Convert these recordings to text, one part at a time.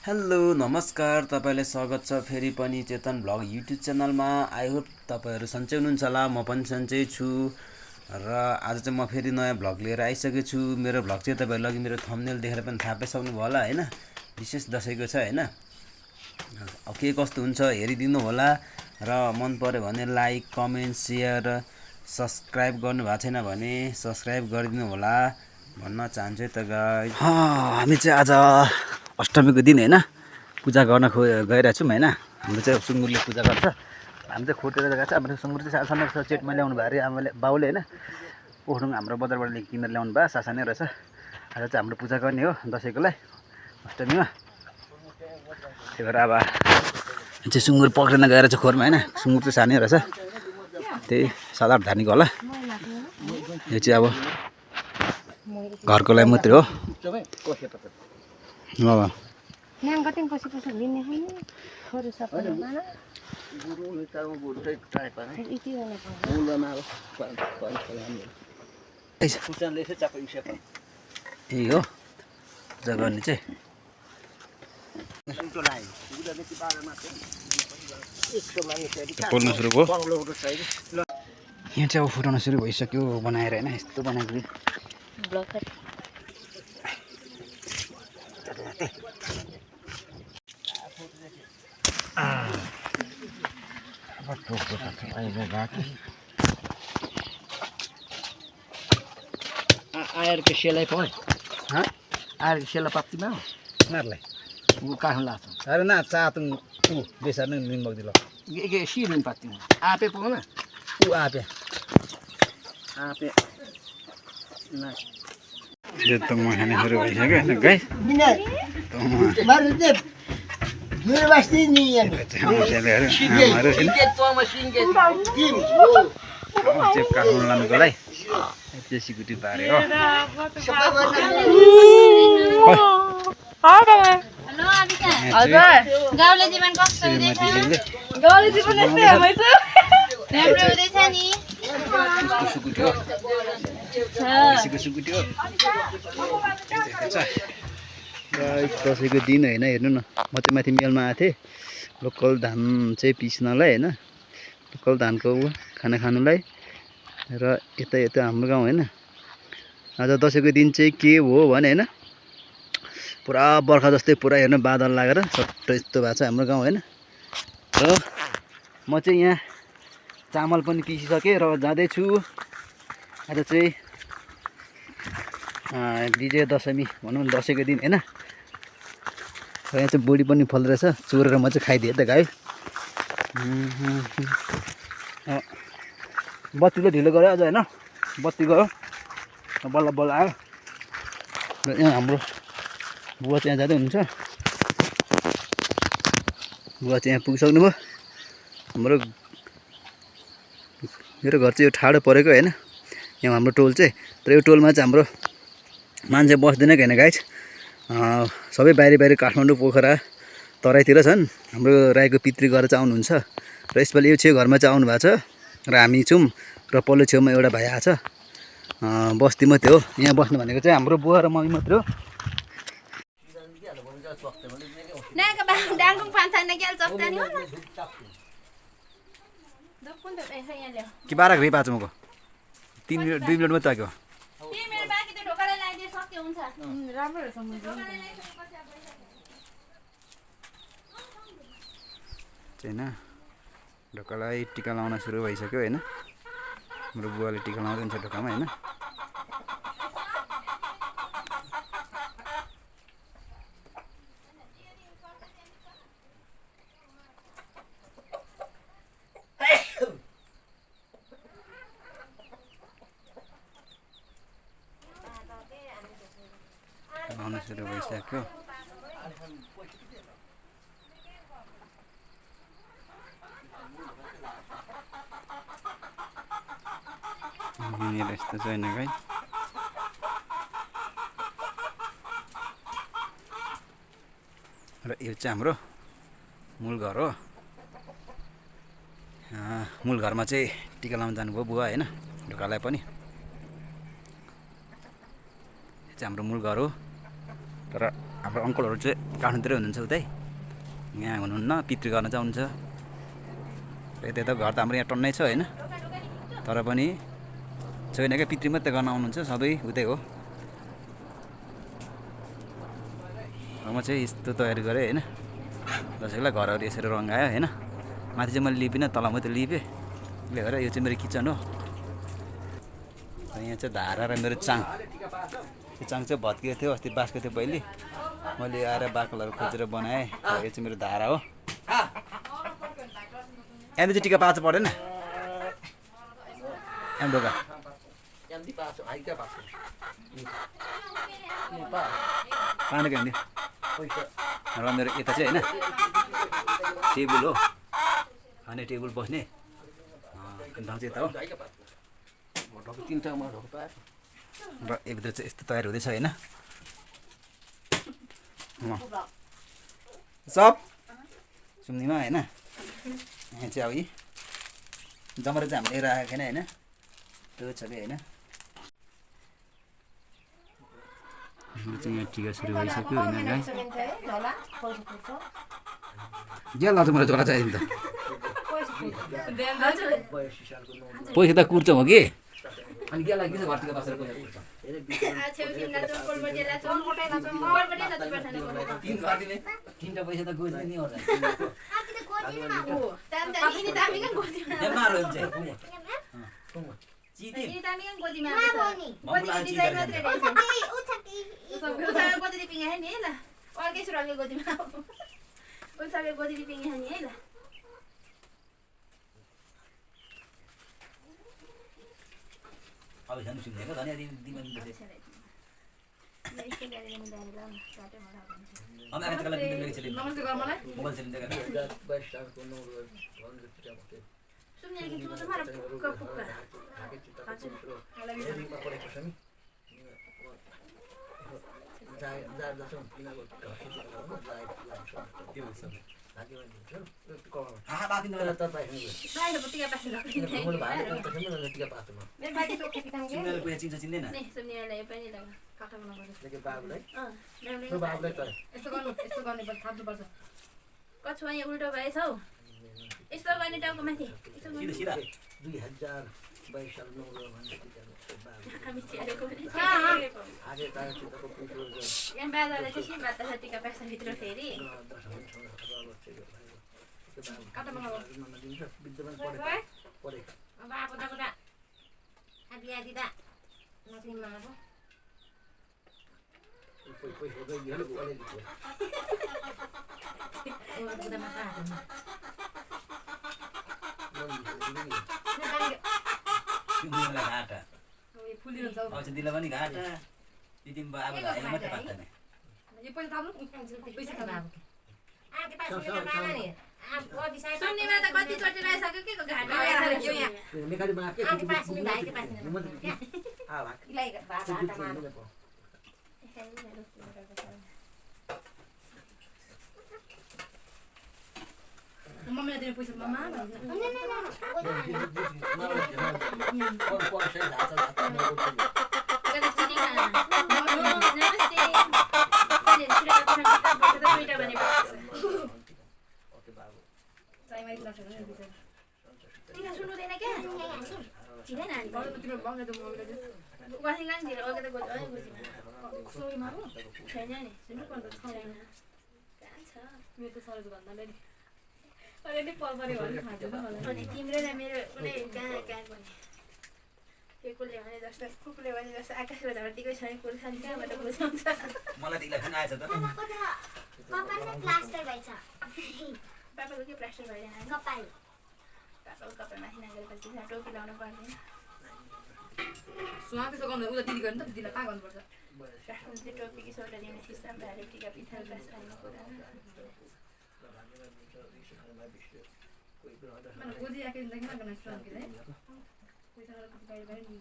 Hello नमस्कार तपाईँलाई स्वागत छ फेरि पनि चेतन भ्लग युट्युब च्यानलमा। आई होप तपाईँहरू सन्चै हुनुहुन्छ होला, म पनि सन्चै छु। र आज चाहिँ म फेरि नयाँ भ्लग लिएर आइसकेको छु। मेरो भ्लग चाहिँ तपाईँहरूले अघि मेरो थम्बनेल देखेर पनि थाहा पाइसक्नु भयो होला होइन। विशेष दसैँको छ होइन। अब के कस्तो हुन्छ हेरिदिनु होला र मन पर्यो भने लाइक कमेन्ट सेयर सब्सक्राइब गर्नु भएको छैन भने सब्सक्राइब गरिदिनु होला भन्न चाहन्छु त गाइस। हामी चाहिँ आज अष्टमीको दिन होइन पूजा गर्न गइरहेको छौँ होइन। हाम्रो चाहिँ सुँगुरले पूजा गर्छ, हामी चाहिँ खोटेर गएको छ। हाम्रो सुँगुर चाहिँ सानो रहेछ, चेटमा ल्याउनु भयो अरे आमाले बाउले होइन। पोखरुङ हाम्रो बजारबाट किनेर ल्याउनु भयो, सासानै रहेछ। आज चाहिँ हाम्रो पूजा गर्ने हो दसैँको लागि अष्टमीमा। त्यही भएर अब चाहिँ सुँगुर पक्रिन गएर चाहिँ खोरमा होइन। सुँगुर चाहिँ सानै रहेछ, त्यही 7-8 धानीको होला। यो चाहिँ अब घरको लागि मात्रै हो। यही हो पूजा गर्ने चाहिँ। पोल्न सुरु भयो, यहाँ चाहिँ अब फुटाउन सुरु भइसक्यो बनाएर होइन। यस्तो बनाएको आएर के सेलाई पाए आएर सेला पात्तीमा उनीहरूलाई काठमा लाग्छ अरे न चातुङ ऊ बेसार नै निम बग्दिलो के सिरिन पात्तीमा आपे पाउन ऊ आप्या आपे ना यो त म खाने सुरु भइसक्यो होइन गाइस। काठमाडौँ लानुको लागि त्यो सिकुटी पारे हो। गाउँले जीवन कस्तो हुँदैछ? गाउँले जीवन यस्तै हुँदैछ। राम्रो हुँदैछ नि। सुकुटी हो, सुकुटी हो। दसैँको दिन होइन, हेर्नु न म चाहिँ माथि मेलमा आएको थिएँ लोकल धान चाहिँ पिस्नलाई होइन, लोकल धानको खाना खानुलाई। र यता हाम्रो गाउँ होइन। आज दसैँको दिन चाहिँ के हो भने होइन, पुरा बर्खा जस्तै पुरा हेर्नु बादल लागेर सट्ट यस्तो भएको छ हाम्रो गाउँ होइन। र म चाहिँ यहाँ चामल पनि पिसिसकेँ र जाँदैछु। आज चाहिँ विजय दशमी भनौँ न, दसैँको दिन होइन। र यहाँ चाहिँ बोडी पनि फल्दो रहेछ, चोरेर म चाहिँ खाइदिएँ त गाई। बत्ती त ढिलो गऱ्यो अझ होइन, बत्ती गयो बल्ल बल्ल आयो। र यहाँ हाम्रो बुवा चाहिँ जाँदै हुनुहुन्छ, बुवा चाहिँ यहाँ पुगिसक्नु भयो। मेरो घर चाहिँ यो ठाडो परेको होइन, यहाँ हाम्रो टोल चाहिँ। तर यो टोलमा चाहिँ हाम्रो मान्छे बस्दैन कि होइन गाइस, सबै बाहिर काठमाडौँ पोखरा तराईतिर छन्। हाम्रो राईको पितृ गरेर चाहिँ आउनुहुन्छ र यसपालि यो छेउ घरमा चाहिँ आउनु भएको छ। र हामी छौँ र पल्लो छेउमा एउटा भाइ आएको छ, बस्ती मात्रै हो। यहाँ बस्नु भनेको चाहिँ हाम्रो बुवा र मम्मी मात्रै हो। कि 12 घरी 5 मको 3 मिनट 2 मिनट मात्रै लाग्यो। होइन ढोकालाई टिका लाउन सुरु भइसक्यो होइन। हाम्रो बुवाले टिका लाउँदै हुन्छ ढोकामा होइन। लाउन सुरु भइसक्यो। यहाँनिर यस्तो छैन गाई। र यो चाहिँ हाम्रो मूल घर हो। मूल घरमा चाहिँ टिका लाउन जानुभयो बुवा होइन, ढोकालाई पनि। चाहिँ हाम्रो मूल घर हो। तर हाम्रो अङ्कलहरू चाहिँ काठमाडौँतिरै हुनुहुन्छ उतै यहाँ हुनुहुन्न पितृ गर्न चाहिँ आउनुहुन्छ यतै त घर त हाम्रो यहाँ टन्नै छ होइन तर पनि छैन क्या पितृ मात्रै गर्न आउनुहुन्छ सबै उतै हो म चाहिँ यस्तो तयारी गरेँ होइन दसैँलाई घरहरू यसरी रङ्गायो होइन माथि चाहिँ मैले लिपिनँ तल मात्रै लिपेँ त्यसले गर्दा यो चाहिँ मेरो किचन हो यहाँ चाहिँ धारा र मेरो चाङ यो चाङ चाहिँ भत्किएको थियो अस्ति बाँसको थियो पहिले मैले आएर बाकलहरू खोजेर बनाएँ यो चाहिँ मेरो धारा हो यहाँ चाहिँ टिका पाँच परेन यहाँ ढोका पानी क्या र मेरो यता चाहिँ होइन टेबल हो खाने टेबल बस्ने ठाउँ चाहिँ यता हो र यभित्र चाहिँ यस्तो तयार हुँदैछ होइन सब सुम्नीमा होइन यहाँ चाहिँ अब यी जमरा चाहिँ हामीले राखेको छैन होइन त्यो छ कि होइन यहाँ टिका सुरु भइसक्यो होइन ज्या लाग्छ मलाई झोला चाहियो नि त पैसा त कुर्छ हो कि अनि के लाग्छ घरतिर बसेर पैसा कुर्छ तिनवटा पैसा त गोजी नि होला अब झन् सुनेको धनिया दिमान दिन्छ हम आके तकला दिन लेके चले नमस्ते कर मलाई मोबाइल से लेके सुन्ने कि तू तुम्हारा पुक्का पुक्का कछुवा यहाँ उल्टो भएछ हौ यस्तो गर्ने टाउको माथि यहाँ बाजारले चाहिँ सिम भात टिका प्याक्सनभित्र फेरि दिला पनि घाट दिदिम बाबु भाइ मात्रै पात्ता नि यो पैसा थाप्नु पैसा थाप्नु आके पास नि सुन्नेमा त कति चोटि लगाइसक्यो के घाट लगाइसक्यो यहाँ मेकाडी बनाके आके पास नि भाइ के पास नि आ भाग लाई भात आटा मम्मीले दिने पैसा मम्मा तिम्रो र मेरो कुनै कहाँ कहाँ गर्ने कुकुरले भने जस्तो कुकुरले भने जस्तो आकाशको धरतीको छैन कुर्छन् कहाँबाट बुझाउँछ मलाई तिमीलाई खान आएछ त पापाको के प्लास्टर भइरहेको कपाल पापाको कपाल माथि नगरेपछि टोपी लाउनु पर्दैन सुहा त्यसो गर्नु उता दिदी गर्नु त दिदीलाई कहाँ गर्नुपर्छ त्यो टोपी कि सोटा दिने सिस्टम भाले टिका पिठाल प्लास्टर हाल्नु कुरा Mana goji akan lagi mana kena strong kita. Kita kalau kita bayar ni.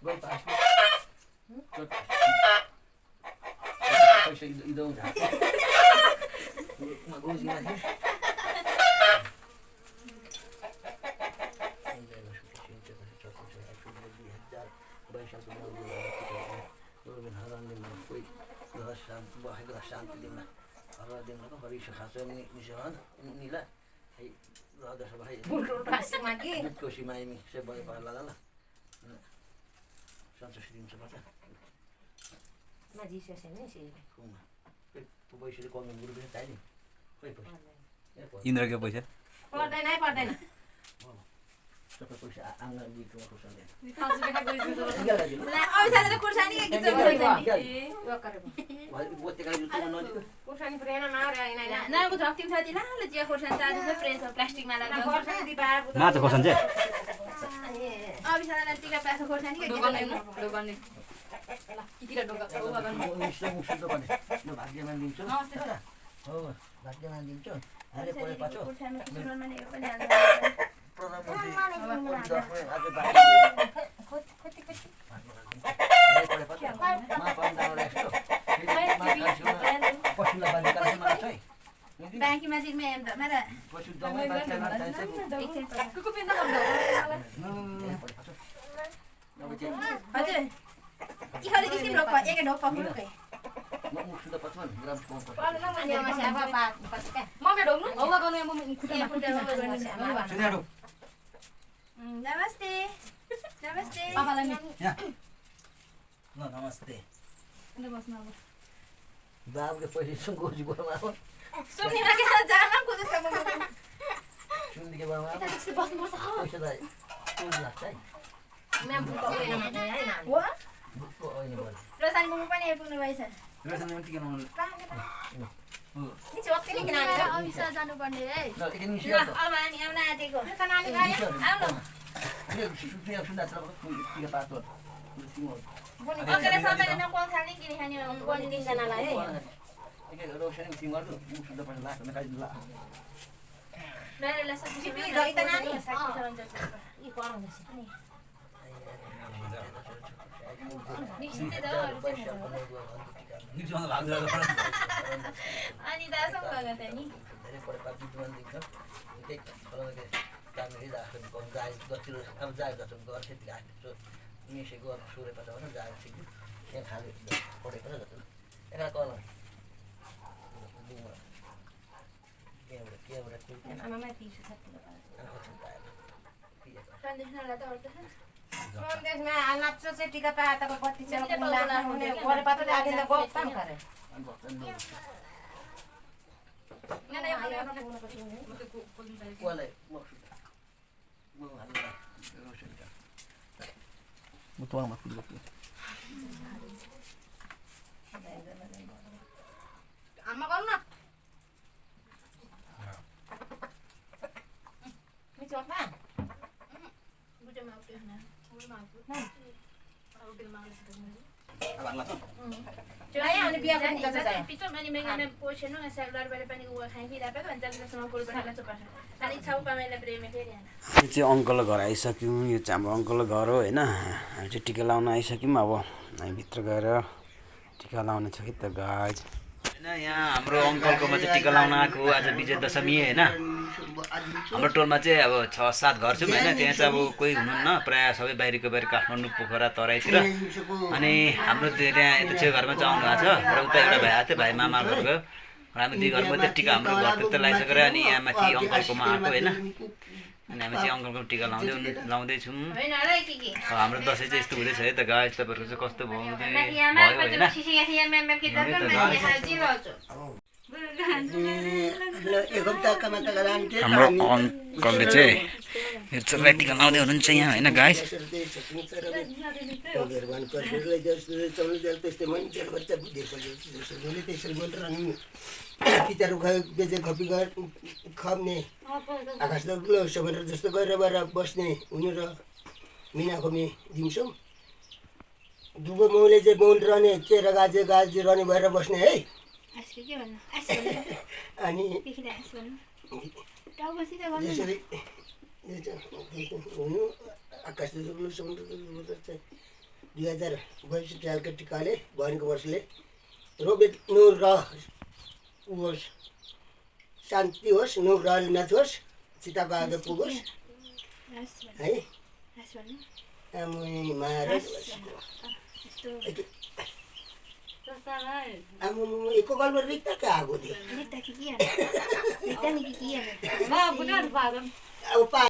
Kau पैसा इदौ झार गोजी माथि शान्ति दिउँला हर दिउँला हरि खासो मिसहन निला है रदा सब है Kasih lagi. कोसी माइमी से बय पाला ल सन्तोष दिन्छ पता Maji sesenya sih. कुमा पैसाले कमी गुरु पनि चाहियो नि खोइ पैसा इन्द्रको पैसा Parदैन. सबै पैसा आउँला दिएको पैसाले Lah, oh bisa ada kursan ini gitu. बोतेका जुत्ता नलिएको Kursan ini pernah nara ini. Nah, aku drop tim tadi lah, dia kursan tadi itu fresh plastik malah. Kursan di bawah. माछा खोर्सानी चाहिँ Oh bisa ada 3 peso kursan ini gitu. Dogan nih. Kita dogan. मुसुद भने म भाग्यमा दिन्छु हो भाग्यमा दिन्छु अहिले परे पाछो Kursan kursan mana ya pani ada. प्रधानमन्त्री आज बाहिर Koti. परे पाछो मा पन्दामा राख्छु पशुलाई बाली काट्नु चाहिँ Bank masjid में मेरा पशु दमै बाली काट्नु चाहिँ Kuku pindah kan हजुर इखले किसिम रोप एक ढोप पक्नु के म मुसुद पछमा ग्राम कम पर्छ यो माछा apa pak pakai Mama dong, Allah kan yang mau ikutin ya aku. udah सुनिहारौ नमस्ते नमस्ते Papa lagi. ल नमस्ते Ada bos nama. बाबुले पैसा गोजी गोमा हो सुन्ने लगे जामा को जस्तो म सुन्दिके बाबा Kita bos bos. पैसा त कुन लाग्छ है मैं बुको होइन मात्रै हैन Wah, बुकको होइन बोल रोसानी मुमु पनि आइपुग्नु भएछ रोशन पनि टिका लाउनु नि चोक्ति नि किन अब bisa जानु पर्ने है ल एकदिन ल निस्कियो अब हामी आउन आँटेको त नानी गयो आउनु यो सुत्ने सुन्दा छ टिका पातो अकेले सबैजना कोल थाल्ने किन खाने कोल तीनजनालाई है एक रोशन सिङ गर्नु सुन्दा पनि लाग्छ म खाइ ला नानीलाई सबै गइ त नानी यी पढाउँदैछ अनि निश्चित अनि दासम गएको थियो नि धेरै परे पार्टी जुन दिन्छ एक फलाउने कामले जान्छ कम जाय गतिलो अब जाय गछ घर खेती गाड्छु मिसेको अब सुरे पछ भने जाय सिक्नु यहाँ खाले पढेको छ जस्तो एका कल के आमामा 30 सन्देशनालाई त अर्थ सन्देशमा नाच्छ चाहिँ टिका पाए त कति चाहिँ हुने परे पातले आगे त गफ काम गरे मलाई म हाल्नु रोशन का म तुवा माथि गयो आमा गर्नु न मिचो ना बुझे मा आउँछ न बुझे मा Cuma ani biar kan kita saja. Pitu mani mengana portion nu asal luar balik pani uang kain kita apa kan jadi semua kurban lah cepat. Kali tahu pamela premi ferian. यो चाहिँ अङ्कलको घर आइसक्यौँ यो चाहिँ हाम्रो अङ्कलको घर हो होइन हामी चाहिँ टिका लाउन आइसक्यौँ अब हामी भित्र गएर टिका लाउने छ कि त गाइज होइन यहाँ हाम्रो अङ्कलकोमा चाहिँ टिका लाउन आएको आज विजय दशमी होइन हाम्रो टोलमा चाहिँ अब 6-7 घर छौँ होइन त्यहाँ चाहिँ अब कोही हुनुहुन्न प्रायः सबै बाहिरको बाहिर काठमाडौँ पोखरा तराईतिर अनि हाम्रो त्यहाँ यता छेउ घरमा चाहिँ आउनु भएको छ र उता एउटा भाइ आएको थियो भाइ मामा घर गयो र हामी दुई घरमा चाहिँ टिका हाम्रो घरतिर त लगाइसकेर अनि यहाँ माथि अङ्कलकोमा आएको होइन अनि हामी चाहिँ अङ्कलको टिका लाउँदैछौँ हाम्रो दसैँ चाहिँ यस्तो हुँदैछ है त गाइस तपाईँहरूको चाहिँ कस्तो भयो हाम्रो अङ्कलले चाहिँ हेर्छ टिका लाउँदै हुनुहुन्छ यहाँ होइन गाइस पिताहरू बेचे खपी खप्ने आकाश दग्लो भनेर जस्तो गरेर बस्ने हुनु र मिनाखोमी दिउँछौँ दुबो मौले चाहिँ मौल रहने चेरा गाजे गाजे रहने भएर बस्ने है अनि त्यसरी हुनु आकाश दग्लो समुद्र चाहिँ 2062 सालको टिकाले भनेको वर्षले रोबेट्नु र होस् शान्ति होस् नुर रहलनाथ होस् सीताबहादुर पुगोस् है आमुई महाराज आमु एको गल्प रिक्ता क्या आगो थियो अब